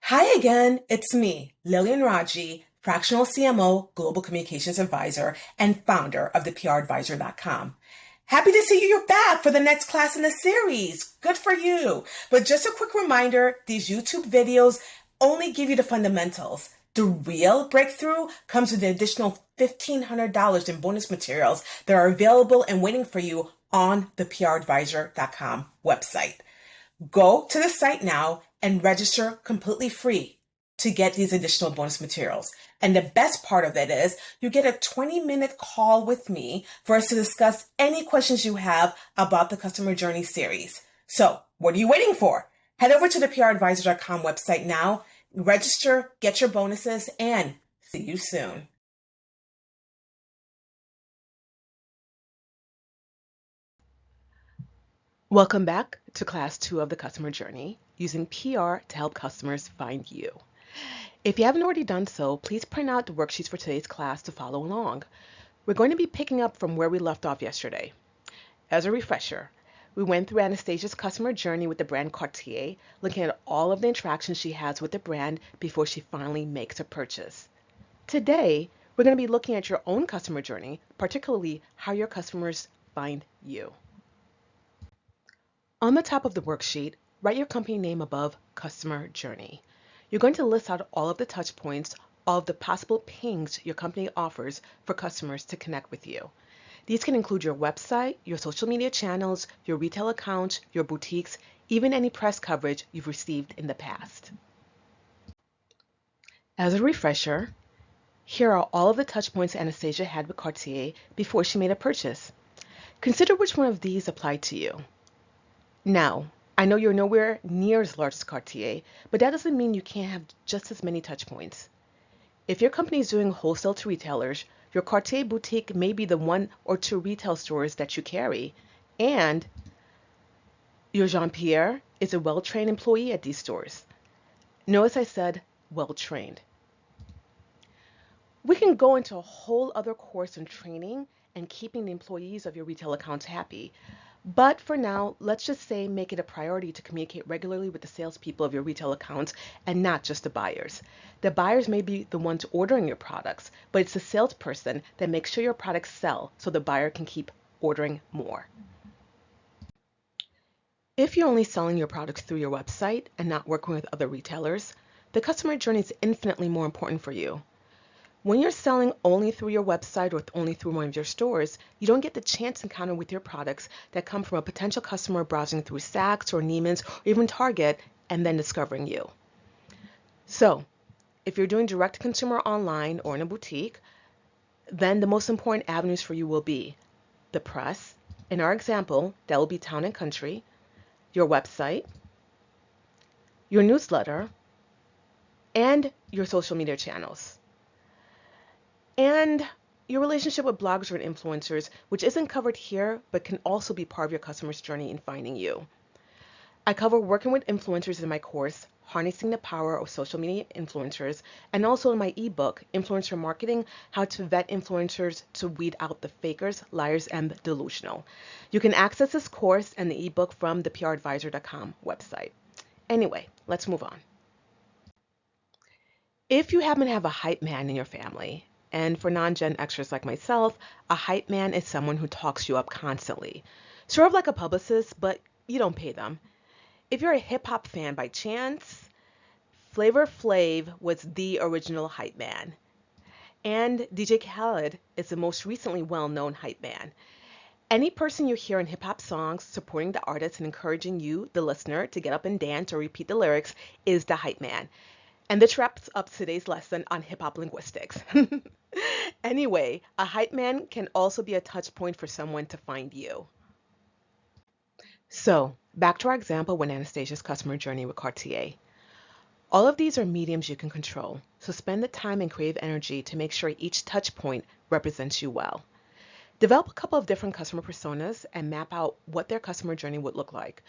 Hi again, it's me, Lilian Raji, fractional CMO, Global Communications Advisor, and founder of the PRadvisor.com. Happy to see you're back for the next class in the series. Good for you. But just a quick reminder, these YouTube videos only give you the fundamentals. The real breakthrough comes with an additional $1,500 in bonus materials that are available and waiting for you on the PRadvisor.com website. Go to the site now and register completely free to get these additional bonus materials. And the best part of it is you get a 20-minute call with me for us to discuss any questions you have about the customer journey series. So what are you waiting for? Head over to the PRadvisor.com website now, register, get your bonuses, and see you soon. Welcome back to Class 2 of the Customer Journey, using PR to help customers find you. If you haven't already done so, please print out the worksheets for today's class to follow along. We're going to be picking up from where we left off yesterday. As a refresher, we went through Anastasia's customer journey with the brand Cartier, looking at all of the interactions she has with the brand before she finally makes a purchase. Today, we're going to be looking at your own customer journey, particularly how your customers find you. On the top of the worksheet, write your company name above Customer Journey. You're going to list out all of the touch points of the possible pings your company offers for customers to connect with you. These can include your website, your social media channels, your retail accounts, your boutiques, even any press coverage you've received in the past. As a refresher, here are all of the touch points Anastasia had with Cartier before she made a purchase. Consider which one of these applied to you. Now, I know you're nowhere near as large as Cartier, but that doesn't mean you can't have just as many touch points. If your company is doing wholesale to retailers, your Cartier boutique may be the 1 or 2 retail stores that you carry, and your Jean-Pierre is a well-trained employee at these stores. Notice I said well-trained. We can go into a whole other course on training and keeping the employees of your retail accounts happy. But for now, let's just say make it a priority to communicate regularly with the salespeople of your retail accounts and not just the buyers. The buyers may be the ones ordering your products, but it's the salesperson that makes sure your products sell so the buyer can keep ordering more. If you're only selling your products through your website and not working with other retailers, the customer journey is infinitely more important for you. When you're selling only through your website or only through one of your stores, you don't get the chance encounter with your products that come from a potential customer browsing through Saks or Neiman's or even Target and then discovering you. So, if you're doing direct to consumer online or in a boutique, then the most important avenues for you will be the press. In our example, that will be Town and Country, your website, your newsletter, and your social media channels. And your relationship with bloggers or influencers, which isn't covered here, but can also be part of your customer's journey in finding you. I cover working with influencers in my course, Harnessing the Power of Social Media Influencers, and also in my ebook, Influencer Marketing, How to Vet Influencers to Weed Out the Fakers, Liars, and Delusional. You can access this course and the ebook from the PRadvisor.com website. Anyway, let's move on. If you happen to have a hype man in your family, and for non-Gen Xers like myself, a hype man is someone who talks you up constantly. Sort of like a publicist, but you don't pay them. If you're a hip-hop fan by chance, Flavor Flav was the original hype man. And DJ Khaled is the most recently well-known hype man. Any person you hear in hip-hop songs supporting the artist and encouraging you, the listener, to get up and dance or repeat the lyrics is the hype man. And this wraps up today's lesson on hip-hop linguistics. Anyway, a hype man can also be a touch point for someone to find you. So, back to our example with Anastasia's customer journey with Cartier. All of these are mediums you can control, so spend the time and creative energy to make sure each touch point represents you well. Develop a couple of different customer personas and map out what their customer journey would look like.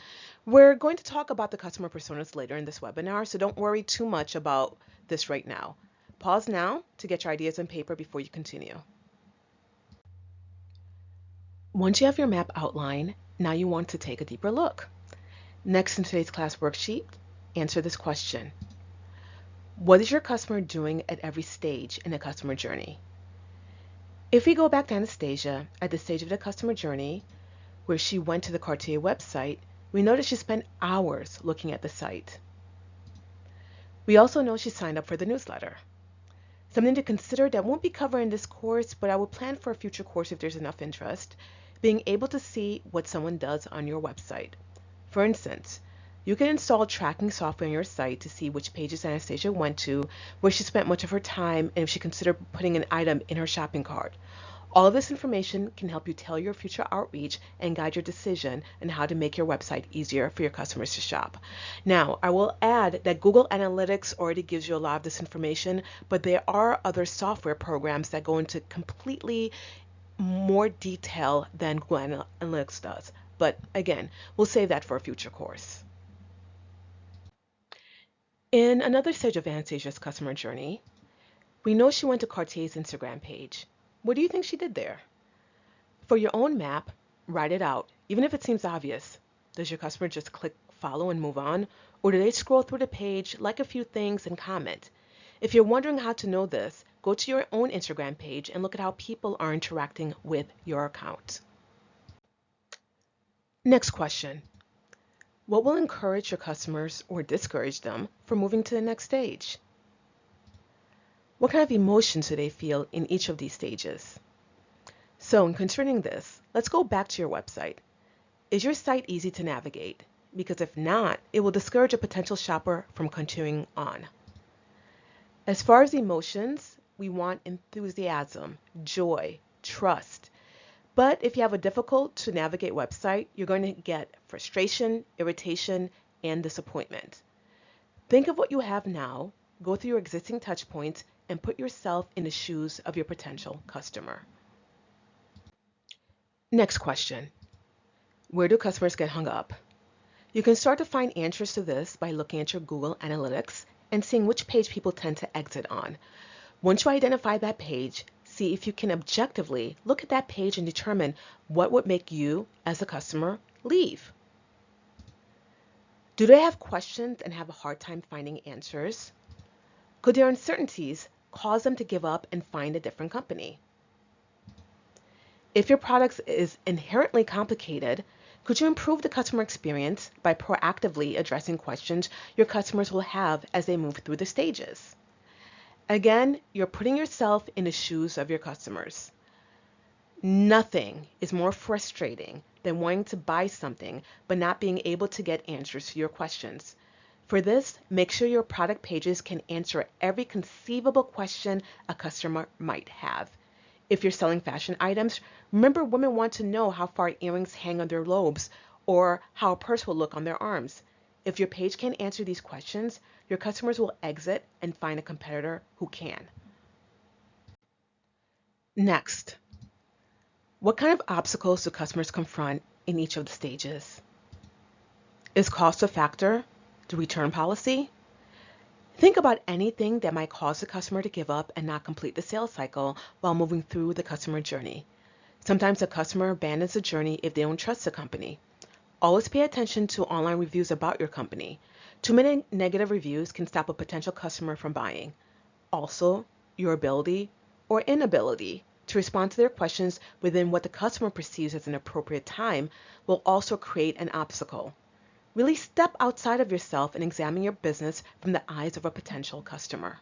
We're going to talk about the customer personas later in this webinar, so don't worry too much about this right now. Pause now to get your ideas on paper before you continue. Once you have your map outlined, now you want to take a deeper look. Next in today's class worksheet, answer this question. What is your customer doing at every stage in the customer journey? If we go back to Anastasia at the stage of the customer journey where she went to the Cartier website, we notice she spent hours looking at the site. We also know she signed up for the newsletter. Something to consider that won't be covered in this course, but I will plan for a future course if there's enough interest, being able to see what someone does on your website. For instance, you can install tracking software on your site to see which pages Anastasia went to, where she spent much of her time, and if she considered putting an item in her shopping cart. All of this information can help you tailor your future outreach and guide your decision on how to make your website easier for your customers to shop. Now, I will add that Google Analytics already gives you a lot of this information, but there are other software programs that go into completely more detail than Google Analytics does. But again, we'll save that for a future course. In another stage of Anastasia's customer journey, we know she went to Cartier's Instagram page. What do you think she did there? For your own map, write it out, even if it seems obvious. Does your customer just click follow and move on? Or do they scroll through the page, like a few things, and comment? If you're wondering how to know this, go to your own Instagram page and look at how people are interacting with your account. Next question. What will encourage your customers or discourage them from moving to the next stage? What kind of emotions do they feel in each of these stages? So in considering this, let's go back to your website. Is your site easy to navigate? Because if not, it will discourage a potential shopper from continuing on. As far as emotions, we want enthusiasm, joy, trust. But if you have a difficult to navigate website, you're going to get frustration, irritation, and disappointment. Think of what you have now, go through your existing touch points, and put yourself in the shoes of your potential customer. Next question. Where do customers get hung up? You can start to find answers to this by looking at your Google Analytics and seeing which page people tend to exit on. Once you identify that page, see if you can objectively look at that page and determine what would make you, as a customer, leave. Do they have questions and have a hard time finding answers? Could their uncertainties cause them to give up and find a different company? If your product is inherently complicated, could you improve the customer experience by proactively addressing questions your customers will have as they move through the stages? Again, you're putting yourself in the shoes of your customers. Nothing is more frustrating than wanting to buy something but not being able to get answers to your questions. For this, make sure your product pages can answer every conceivable question a customer might have. If you're selling fashion items, remember women want to know how far earrings hang on their lobes or how a purse will look on their arms. If your page can't answer these questions, your customers will exit and find a competitor who can. Next, what kind of obstacles do customers confront in each of the stages? Is cost a factor? The return policy? Think about anything that might cause the customer to give up and not complete the sales cycle while moving through the customer journey. Sometimes a customer abandons the journey if they don't trust the company. Always pay attention to online reviews about your company. Too many negative reviews can stop a potential customer from buying. Also, your ability or inability to respond to their questions within what the customer perceives as an appropriate time will also create an obstacle. Really step outside of yourself and examine your business from the eyes of a potential customer.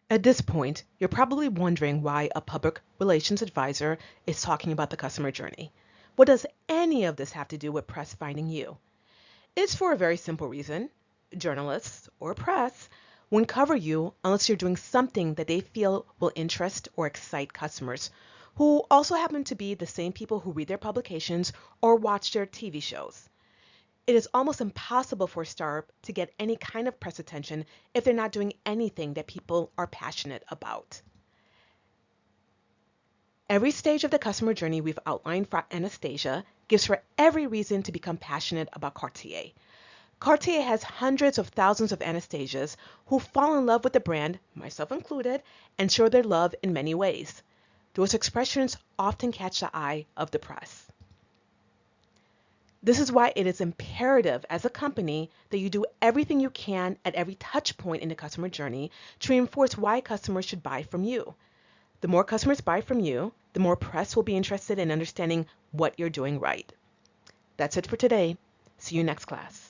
At this point, you're probably wondering why a public relations advisor is talking about the customer journey. What does any of this have to do with press finding you? It's for a very simple reason. Journalists or press won't cover you unless you're doing something that they feel will interest or excite customers, who also happen to be the same people who read their publications or watch their TV shows. It is almost impossible for a startup to get any kind of press attention if they're not doing anything that people are passionate about. Every stage of the customer journey we've outlined for Anastasia gives her every reason to become passionate about Cartier. Cartier has hundreds of thousands of Anastasias who fall in love with the brand, myself included, and show their love in many ways. Those expressions often catch the eye of the press. This is why it is imperative as a company that you do everything you can at every touch point in the customer journey to reinforce why customers should buy from you. The more customers buy from you, the more press will be interested in understanding what you're doing right. That's it for today. See you next class.